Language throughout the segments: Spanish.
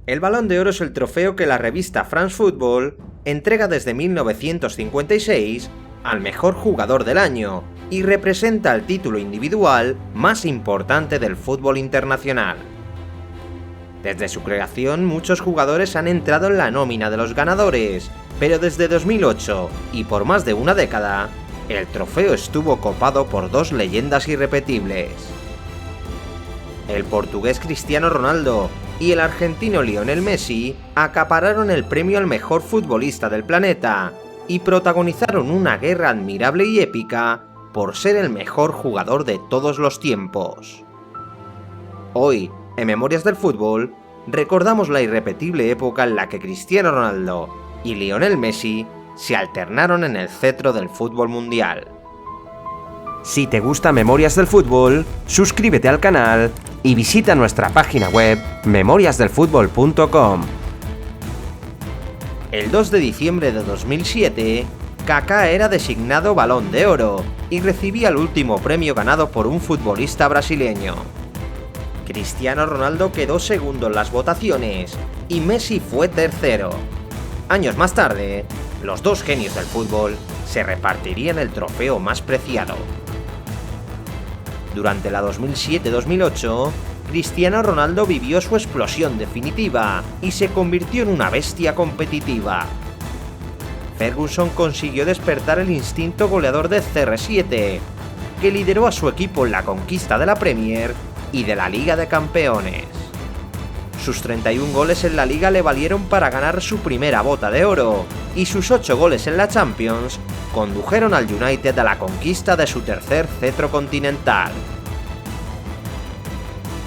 El Balón de Oro es el trofeo que la revista France Football entrega desde 1956 al mejor jugador del año y representa el título individual más importante del fútbol internacional. Desde su creación, muchos jugadores han entrado en la nómina de los ganadores, pero desde 2008 y por más de una década, el trofeo estuvo copado por dos leyendas irrepetibles. El portugués Cristiano Ronaldo y el argentino Lionel Messi acapararon el premio al mejor futbolista del planeta y protagonizaron una guerra admirable y épica por ser el mejor jugador de todos los tiempos. Hoy, en Memorias del Fútbol, recordamos la irrepetible época en la que Cristiano Ronaldo y Lionel Messi se alternaron en el cetro del fútbol mundial. Si te gusta Memorias del Fútbol, suscríbete al canal y visita nuestra página web memoriasdelfutbol.com. El 2 de diciembre de 2007, Kaká era designado Balón de Oro y recibía el último premio ganado por un futbolista brasileño. Cristiano Ronaldo quedó segundo en las votaciones y Messi fue tercero. Años más tarde, los dos genios del fútbol se repartirían el trofeo más preciado. Durante la 2007-2008, Cristiano Ronaldo vivió su explosión definitiva y se convirtió en una bestia competitiva. Ferguson consiguió despertar el instinto goleador de CR7, que lideró a su equipo en la conquista de la Premier y de la Liga de Campeones. Sus 31 goles en la Liga le valieron para ganar su primera bota de oro, y sus 8 goles en la Champions condujeron al United a la conquista de su tercer cetro continental.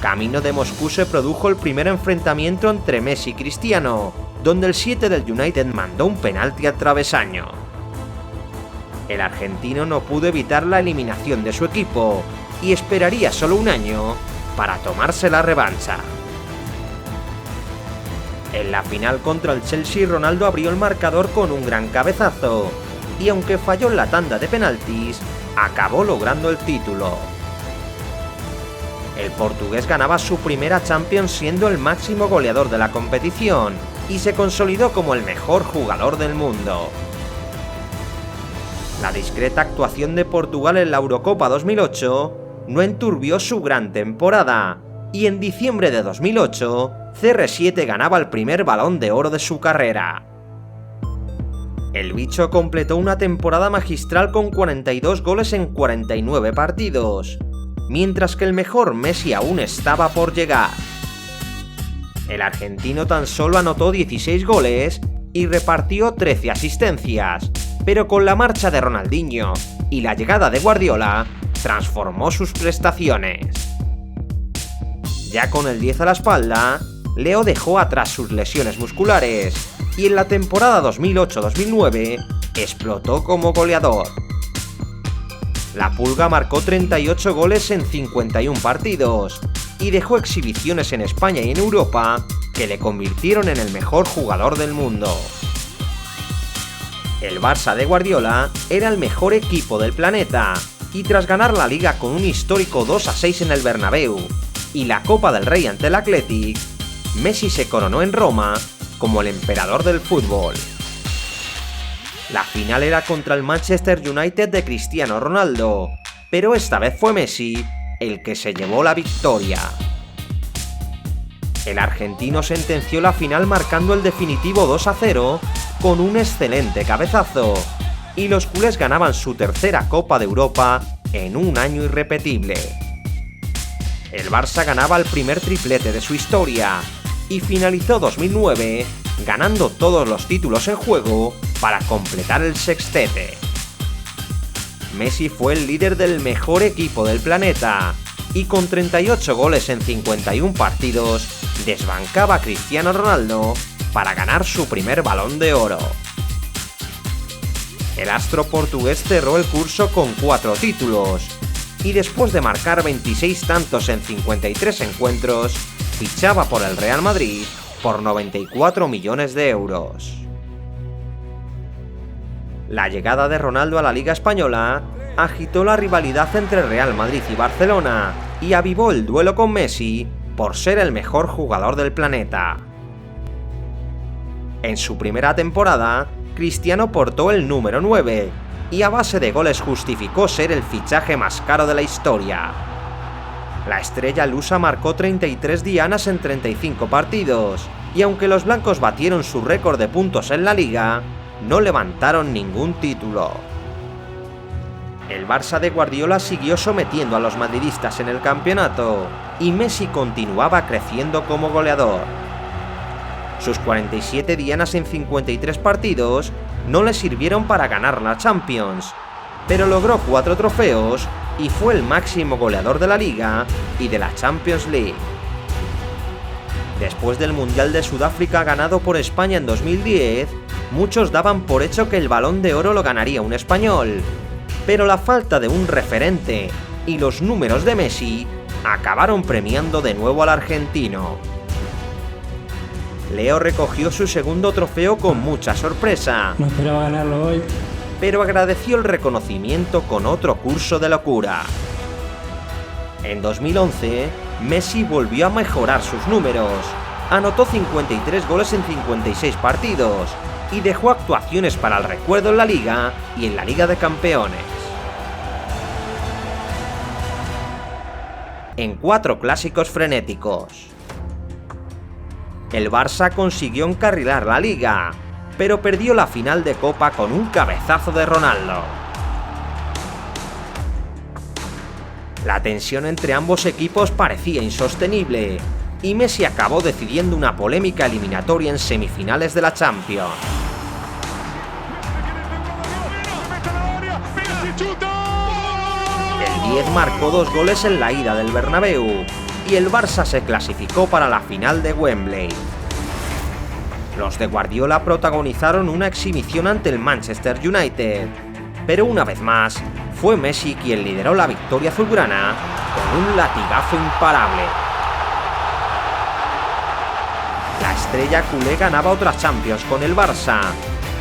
Camino de Moscú se produjo el primer enfrentamiento entre Messi y Cristiano, donde el 7 del United mandó un penalti al travesaño. El argentino no pudo evitar la eliminación de su equipo y esperaría solo un año para tomarse la revancha. En la final contra el Chelsea, Ronaldo abrió el marcador con un gran cabezazo y aunque falló en la tanda de penaltis, acabó logrando el título. El portugués ganaba su primera Champions siendo el máximo goleador de la competición y se consolidó como el mejor jugador del mundo. La discreta actuación de Portugal en la Eurocopa 2008 no enturbió su gran temporada, y en diciembre de 2008, CR7 ganaba el primer Balón de Oro de su carrera. El bicho completó una temporada magistral con 42 goles en 49 partidos, mientras que el mejor Messi aún estaba por llegar. El argentino tan solo anotó 16 goles y repartió 13 asistencias, pero con la marcha de Ronaldinho y la llegada de Guardiola, transformó sus prestaciones. Ya con el 10 a la espalda, Leo dejó atrás sus lesiones musculares y en la temporada 2008-2009 explotó como goleador. La Pulga marcó 38 goles en 51 partidos y dejó exhibiciones en España y en Europa que le convirtieron en el mejor jugador del mundo. El Barça de Guardiola era el mejor equipo del planeta y tras ganar la Liga con un histórico 2-6 en el Bernabéu y la Copa del Rey ante el Athletic, Messi se coronó en Roma como el emperador del fútbol. La final era contra el Manchester United de Cristiano Ronaldo, pero esta vez fue Messi el que se llevó la victoria. El argentino sentenció la final marcando el definitivo 2-0 con un excelente cabezazo, y los culés ganaban su tercera Copa de Europa en un año irrepetible. El Barça ganaba el primer triplete de su historia y finalizó 2009 ganando todos los títulos en juego para completar el sextete. Messi fue el líder del mejor equipo del planeta y con 38 goles en 51 partidos desbancaba a Cristiano Ronaldo para ganar su primer Balón de Oro. El astro portugués cerró el curso con 4 títulos y después de marcar 26 tantos en 53 encuentros, fichaba por el Real Madrid por 94 millones de euros. La llegada de Ronaldo a la Liga Española agitó la rivalidad entre Real Madrid y Barcelona y avivó el duelo con Messi por ser el mejor jugador del planeta. En su primera temporada, Cristiano portó el número 9 y a base de goles justificó ser el fichaje más caro de la historia. La estrella lusa marcó 33 dianas en 35 partidos, y aunque los blancos batieron su récord de puntos en la liga, no levantaron ningún título. El Barça de Guardiola siguió sometiendo a los madridistas en el campeonato, y Messi continuaba creciendo como goleador. Sus 47 dianas en 53 partidos no le sirvieron para ganar la Champions, pero logró 4 trofeos y fue el máximo goleador de la Liga y de la Champions League. Después del Mundial de Sudáfrica ganado por España en 2010, muchos daban por hecho que el Balón de Oro lo ganaría un español, pero la falta de un referente y los números de Messi acabaron premiando de nuevo al argentino. Leo recogió su segundo trofeo con mucha sorpresa. No esperaba ganarlo hoy, pero agradeció el reconocimiento con otro curso de locura. En 2011, Messi volvió a mejorar sus números, anotó 53 goles en 56 partidos y dejó actuaciones para el recuerdo en la Liga y en la Liga de Campeones. En 4 clásicos frenéticos. El Barça consiguió encarrilar la Liga, pero perdió la final de Copa con un cabezazo de Ronaldo. La tensión entre ambos equipos parecía insostenible, y Messi acabó decidiendo una polémica eliminatoria en semifinales de la Champions. El 10 marcó 2 goles en la ida del Bernabéu, y el Barça se clasificó para la final de Wembley. Los de Guardiola protagonizaron una exhibición ante el Manchester United, pero una vez más, fue Messi quien lideró la victoria azulgrana con un latigazo imparable. La estrella culé ganaba otra Champions con el Barça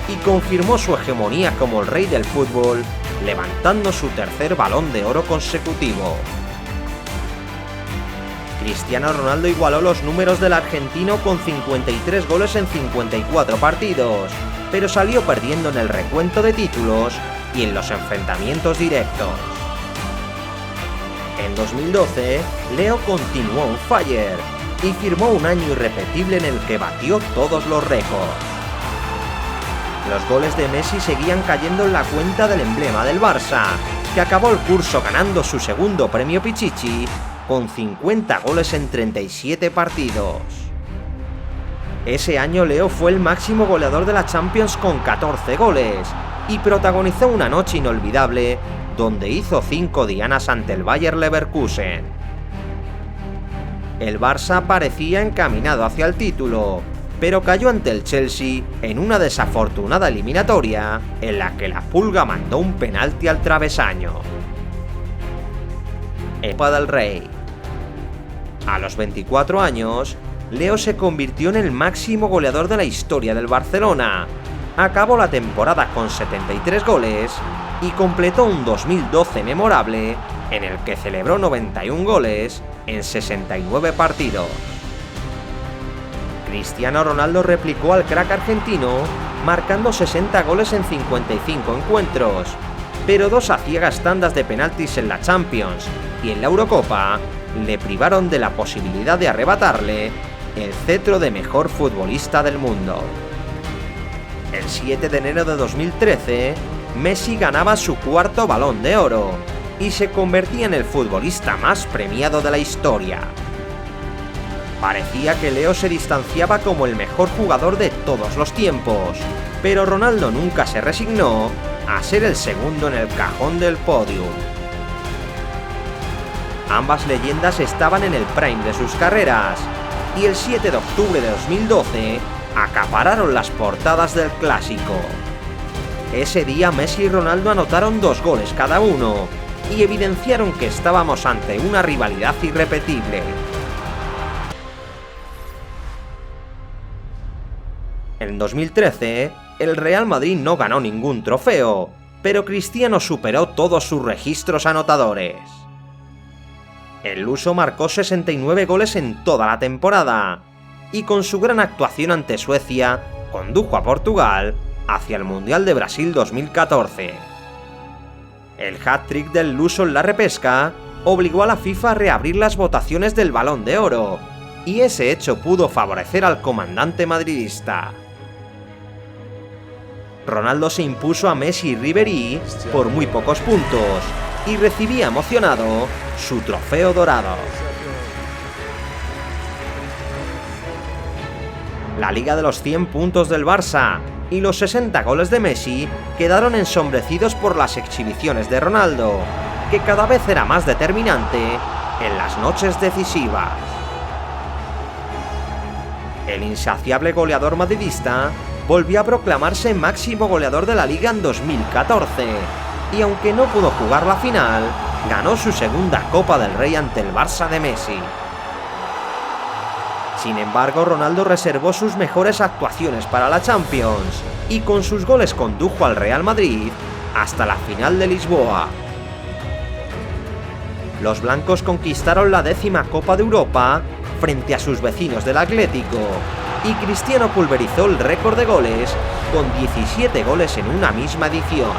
y confirmó su hegemonía como el rey del fútbol, levantando su tercer Balón de Oro consecutivo. Cristiano Ronaldo igualó los números del argentino con 53 goles en 54 partidos, pero salió perdiendo en el recuento de títulos y en los enfrentamientos directos. En 2012, Leo continuó on fire y firmó un año irrepetible en el que batió todos los récords. Los goles de Messi seguían cayendo en la cuenta del emblema del Barça, que acabó el curso ganando su segundo premio Pichichi con 50 goles en 37 partidos. Ese año Leo fue el máximo goleador de la Champions con 14 goles y protagonizó una noche inolvidable donde hizo 5 dianas ante el Bayer Leverkusen. El Barça parecía encaminado hacia el título, pero cayó ante el Chelsea en una desafortunada eliminatoria en la que la Pulga mandó un penalti al travesaño. Copa del Rey. A los 24 años, Leo se convirtió en el máximo goleador de la historia del Barcelona. Acabó la temporada con 73 goles y completó un 2012 memorable en el que celebró 91 goles en 69 partidos. Cristiano Ronaldo replicó al crack argentino, marcando 60 goles en 55 encuentros, pero 2 aciagas tandas de penaltis en la Champions y en la Eurocopa le privaron de la posibilidad de arrebatarle el cetro de mejor futbolista del mundo. El 7 de enero de 2013, Messi ganaba su cuarto Balón de Oro y se convertía en el futbolista más premiado de la historia. Parecía que Leo se distanciaba como el mejor jugador de todos los tiempos, pero Ronaldo nunca se resignó a ser el segundo en el cajón del podium. Ambas leyendas estaban en el prime de sus carreras, y el 7 de octubre de 2012 acapararon las portadas del clásico. Ese día Messi y Ronaldo anotaron 2 goles cada uno, y evidenciaron que estábamos ante una rivalidad irrepetible. En 2013, el Real Madrid no ganó ningún trofeo, pero Cristiano superó todos sus registros anotadores. El luso marcó 69 goles en toda la temporada, y con su gran actuación ante Suecia, condujo a Portugal hacia el Mundial de Brasil 2014. El hat-trick del luso en la repesca obligó a la FIFA a reabrir las votaciones del Balón de Oro, y ese hecho pudo favorecer al comandante madridista. Ronaldo se impuso a Messi y Ribéry por muy pocos puntos y recibía emocionado su trofeo dorado. La Liga de los 100 puntos del Barça y los 60 goles de Messi quedaron ensombrecidos por las exhibiciones de Ronaldo, que cada vez era más determinante en las noches decisivas. El insaciable goleador madridista volvió a proclamarse máximo goleador de la Liga en 2014, y aunque no pudo jugar la final, ganó su segunda Copa del Rey ante el Barça de Messi. Sin embargo, Ronaldo reservó sus mejores actuaciones para la Champions, y con sus goles condujo al Real Madrid hasta la final de Lisboa. Los blancos conquistaron la 10ª Copa de Europa frente a sus vecinos del Atlético, y Cristiano pulverizó el récord de goles con 17 goles en una misma edición.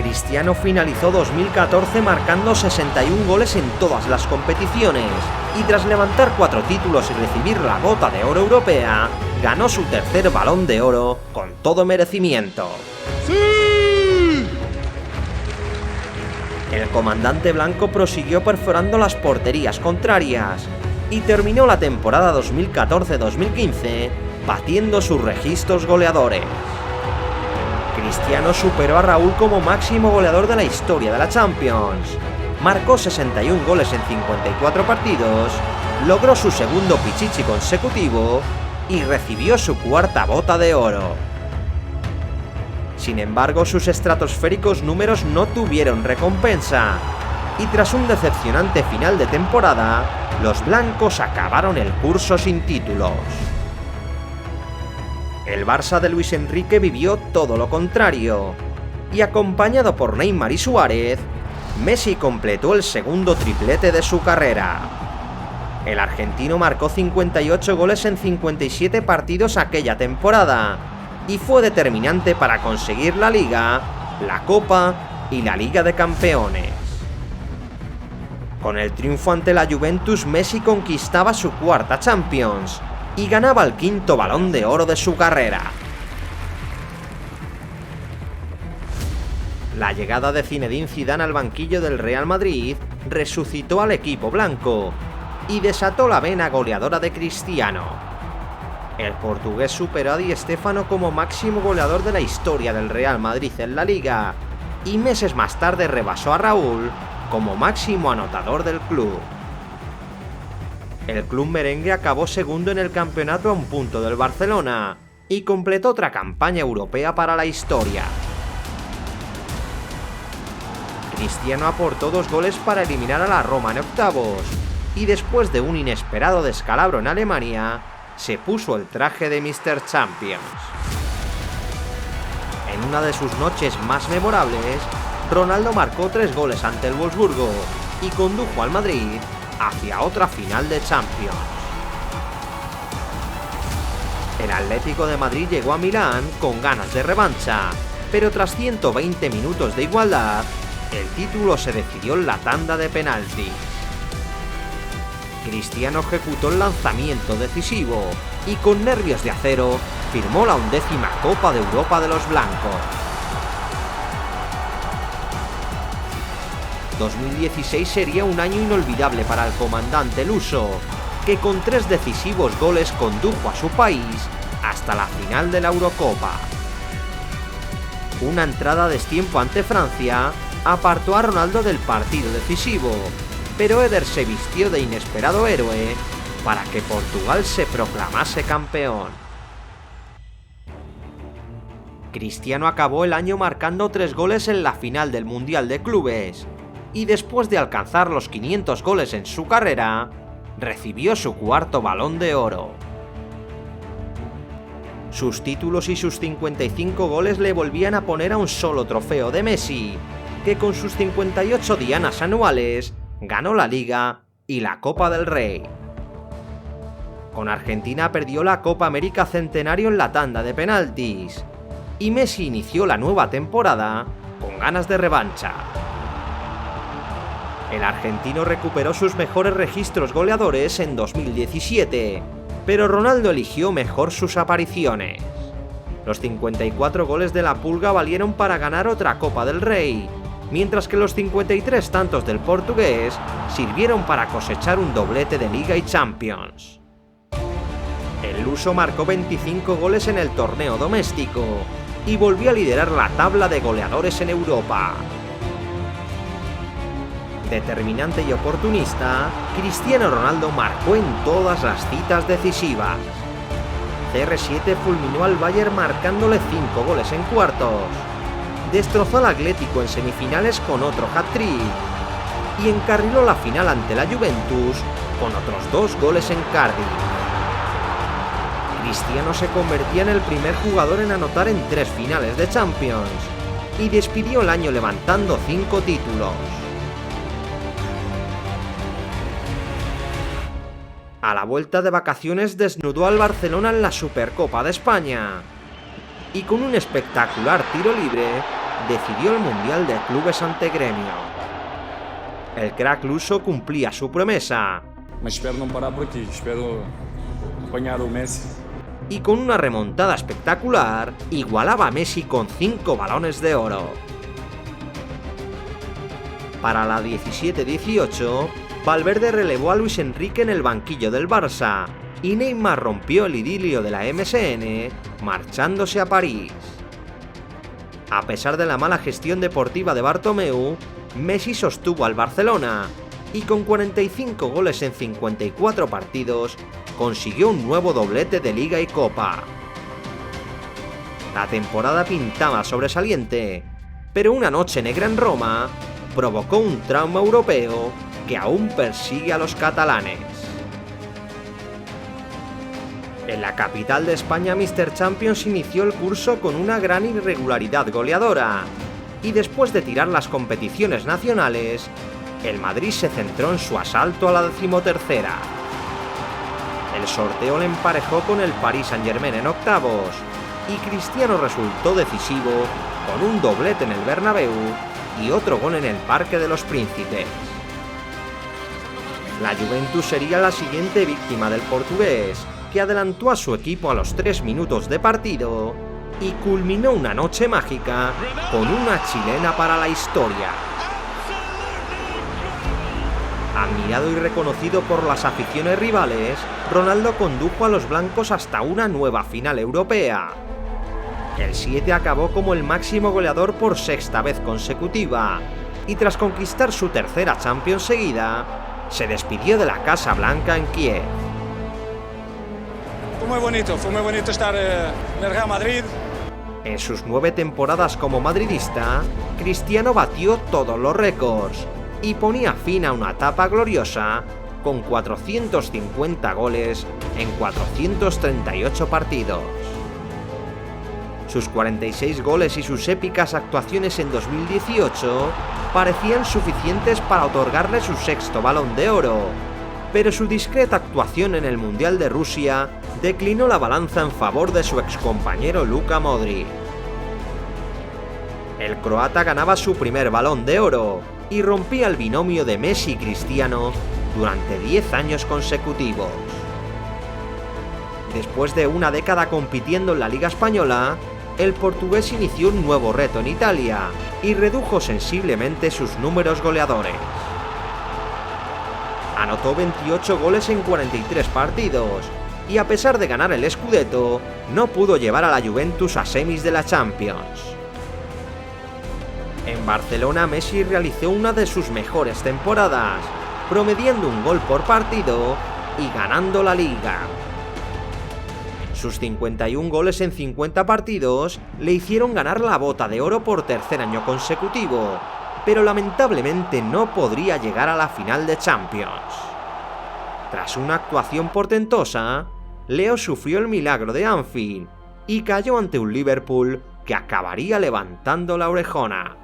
Cristiano finalizó 2014 marcando 61 goles en todas las competiciones, y tras levantar 4 títulos y recibir la Bota de Oro europea, ganó su tercer Balón de Oro con todo merecimiento. ¡Sí! El comandante blanco prosiguió perforando las porterías contrarias y terminó la temporada 2014-2015 batiendo sus registros goleadores. Cristiano superó a Raúl como máximo goleador de la historia de la Champions, marcó 61 goles en 54 partidos, logró su segundo Pichichi consecutivo y recibió su cuarta Bota de Oro. Sin embargo, sus estratosféricos números no tuvieron recompensa, y tras un decepcionante final de temporada, los blancos acabaron el curso sin títulos. El Barça de Luis Enrique vivió todo lo contrario, y acompañado por Neymar y Suárez, Messi completó el segundo triplete de su carrera. El argentino marcó 58 goles en 57 partidos aquella temporada, y fue determinante para conseguir la Liga, la Copa y la Liga de Campeones. Con el triunfo ante la Juventus, Messi conquistaba su cuarta Champions y ganaba el quinto Balón de Oro de su carrera. La llegada de Zinedine Zidane al banquillo del Real Madrid resucitó al equipo blanco y desató la vena goleadora de Cristiano. El portugués superó a Di Stéfano como máximo goleador de la historia del Real Madrid en la Liga, y meses más tarde rebasó a Raúl como máximo anotador del club. El club merengue acabó segundo en el campeonato a un punto del Barcelona y completó otra campaña europea para la historia. Cristiano aportó 2 goles para eliminar a la Roma en octavos, y después de un inesperado descalabro en Alemania, se puso el traje de Mr. Champions. En una de sus noches más memorables, Ronaldo marcó 3 goles ante el Wolfsburgo y condujo al Madrid hacia otra final de Champions. El Atlético de Madrid llegó a Milán con ganas de revancha, pero tras 120 minutos de igualdad, el título se decidió en la tanda de penaltis. Cristiano ejecutó el lanzamiento decisivo y con nervios de acero firmó la 11ª Copa de Europa de los blancos. 2016 sería un año inolvidable para el comandante luso, que con 3 decisivos goles condujo a su país hasta la final de la Eurocopa. Una entrada a destiempo ante Francia apartó a Ronaldo del partido decisivo, pero Eder se vistió de inesperado héroe para que Portugal se proclamase campeón. Cristiano acabó el año marcando 3 goles en la final del Mundial de Clubes, y después de alcanzar los 500 goles en su carrera, recibió su cuarto Balón de Oro. Sus títulos y sus 55 goles le volvían a poner a un solo trofeo de Messi, que con sus 58 dianas anuales ganó la Liga y la Copa del Rey. Con Argentina perdió la Copa América Centenario en la tanda de penaltis, y Messi inició la nueva temporada con ganas de revancha. El argentino recuperó sus mejores registros goleadores en 2017, pero Ronaldo eligió mejor sus apariciones. Los 54 goles de la Pulga valieron para ganar otra Copa del Rey, mientras que los 53 tantos del portugués sirvieron para cosechar un doblete de Liga y Champions. El luso marcó 25 goles en el torneo doméstico y volvió a liderar la tabla de goleadores en Europa. Determinante y oportunista, Cristiano Ronaldo marcó en todas las citas decisivas. CR7 fulminó al Bayern marcándole 5 goles en cuartos. Destrozó al Atlético en semifinales con otro hat-trick y encarriló la final ante la Juventus con otros 2 goles en Cardiff. Cristiano se convertía en el primer jugador en anotar en 3 finales de Champions y despidió el año levantando 5 títulos. A la vuelta de vacaciones desnudó al Barcelona en la Supercopa de España y con un espectacular tiro libre decidió el Mundial de Clubes ante Gremio. El crack luso cumplía su promesa. Mas espero não parar por aqui, espero apanhar o Messi. Y con una remontada espectacular igualaba a Messi con 5 balones de oro. Para la 17-18, Valverde relevó a Luis Enrique en el banquillo del Barça y Neymar rompió el idilio de la MSN marchándose a París. A pesar de la mala gestión deportiva de Bartomeu, Messi sostuvo al Barcelona y con 45 goles en 54 partidos consiguió un nuevo doblete de Liga y Copa. La temporada pintaba sobresaliente, pero una noche negra en Roma provocó un trauma europeo que aún persigue a los catalanes. En la capital de España, Mr. Champions inició el curso con una gran irregularidad goleadora, y después de tirar las competiciones nacionales, el Madrid se centró en su asalto a la 13ª. El sorteo le emparejó con el Paris Saint-Germain en octavos, y Cristiano resultó decisivo con un doblete en el Bernabéu y otro gol en el Parque de los Príncipes. La Juventus sería la siguiente víctima del portugués, que adelantó a su equipo a los 3 minutos de partido y culminó una noche mágica con una chilena para la historia. Admirado y reconocido por las aficiones rivales, Ronaldo condujo a los blancos hasta una nueva final europea. El 7 acabó como el máximo goleador por 6ª vez consecutiva, y tras conquistar su 3ª Champions seguida, se despidió de la Casa Blanca en Kiev. Fue muy bonito estar en el Real Madrid. En sus 9 temporadas como madridista, Cristiano batió todos los récords y ponía fin a una etapa gloriosa con 450 goles en 438 partidos. Sus 46 goles y sus épicas actuaciones en 2018 parecían suficientes para otorgarle su 6º Balón de Oro, pero su discreta actuación en el Mundial de Rusia declinó la balanza en favor de su excompañero Luka Modric. El croata ganaba su primer Balón de Oro y rompía el binomio de Messi y Cristiano durante 10 años consecutivos. Después de una década compitiendo en la Liga Española, el portugués inició un nuevo reto en Italia y redujo sensiblemente sus números goleadores. Anotó 28 goles en 43 partidos y a pesar de ganar el Scudetto, no pudo llevar a la Juventus a semis de la Champions. En Barcelona, Messi realizó una de sus mejores temporadas, promediando un gol por partido y ganando la Liga. Sus 51 goles en 50 partidos le hicieron ganar la Bota de Oro por 3er año consecutivo, pero lamentablemente no podría llegar a la final de Champions. Tras una actuación portentosa, Leo sufrió el milagro de Anfield y cayó ante un Liverpool que acabaría levantando la orejona.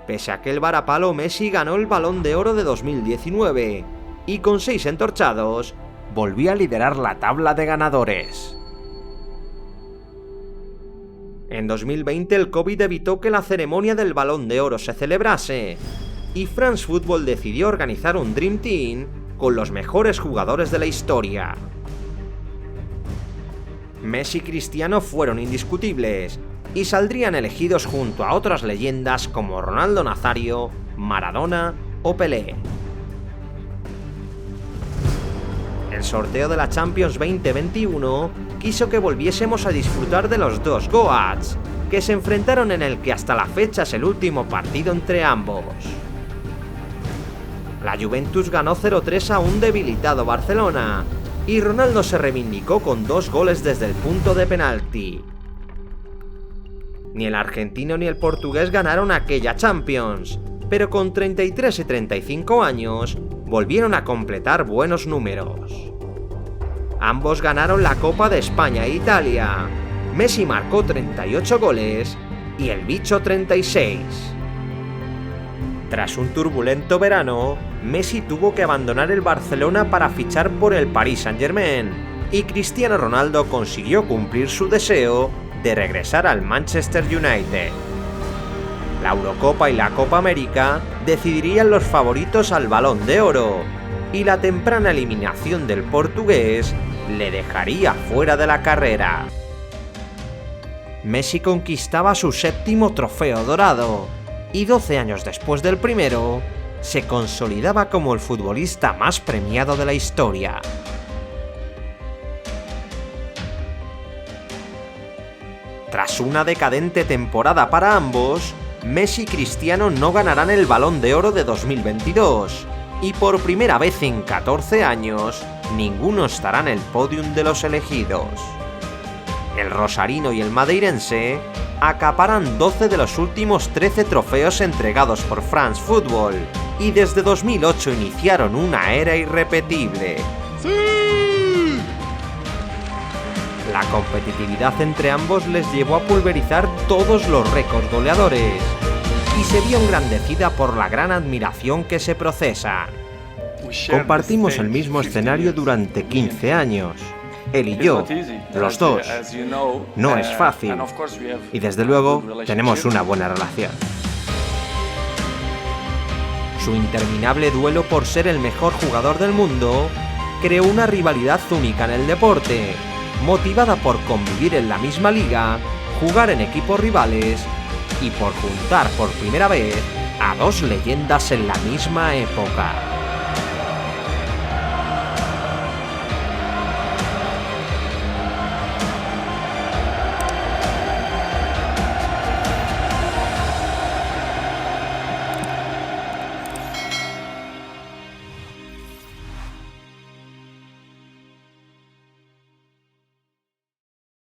Pese a aquel varapalo, Messi ganó el Balón de Oro de 2019 y con 6 entorchados volvió a liderar la tabla de ganadores. En 2020 el COVID evitó que la ceremonia del Balón de Oro se celebrase, y France Football decidió organizar un Dream Team con los mejores jugadores de la historia. Messi y Cristiano fueron indiscutibles, y saldrían elegidos junto a otras leyendas como Ronaldo Nazario, Maradona o Pelé. El sorteo de la Champions 2021 quiso que volviésemos a disfrutar de los dos Goats, que se enfrentaron en el que hasta la fecha es el último partido entre ambos. La Juventus ganó 0-3 a un debilitado Barcelona, y Ronaldo se reivindicó con 2 goles desde el punto de penalti. Ni el argentino ni el portugués ganaron aquella Champions, pero con 33 y 35 años volvieron a completar buenos números. Ambos ganaron la Copa de España e Italia. Messi marcó 38 goles y el bicho 36. Tras un turbulento verano, Messi tuvo que abandonar el Barcelona para fichar por el Paris Saint-Germain, y Cristiano Ronaldo consiguió cumplir su deseo de regresar al Manchester United. La Eurocopa y la Copa América decidirían los favoritos al Balón de Oro, y la temprana eliminación del portugués le dejaría fuera de la carrera. Messi conquistaba su 7º trofeo dorado, y 12 años después del primero, se consolidaba como el futbolista más premiado de la historia. Tras una decadente temporada para ambos, Messi y Cristiano no ganarán el Balón de Oro de 2022, y por primera vez en 14 años, ninguno estará en el podium de los elegidos. El rosarino y el madeirense acaparan 12 de los últimos 13 trofeos entregados por France Football, y desde 2008 iniciaron una era irrepetible. ¡Sí! La competitividad entre ambos les llevó a pulverizar todos los récords goleadores, y se vio engrandecida por la gran admiración que se procesa. Compartimos el mismo escenario durante 15 años. Él y yo, los dos. No es fácil. Y desde luego, tenemos una buena relación. Su interminable duelo por ser el mejor jugador del mundo creó una rivalidad única en el deporte, motivada por convivir en la misma liga, jugar en equipos rivales y por juntar por primera vez a 2 leyendas en la misma época.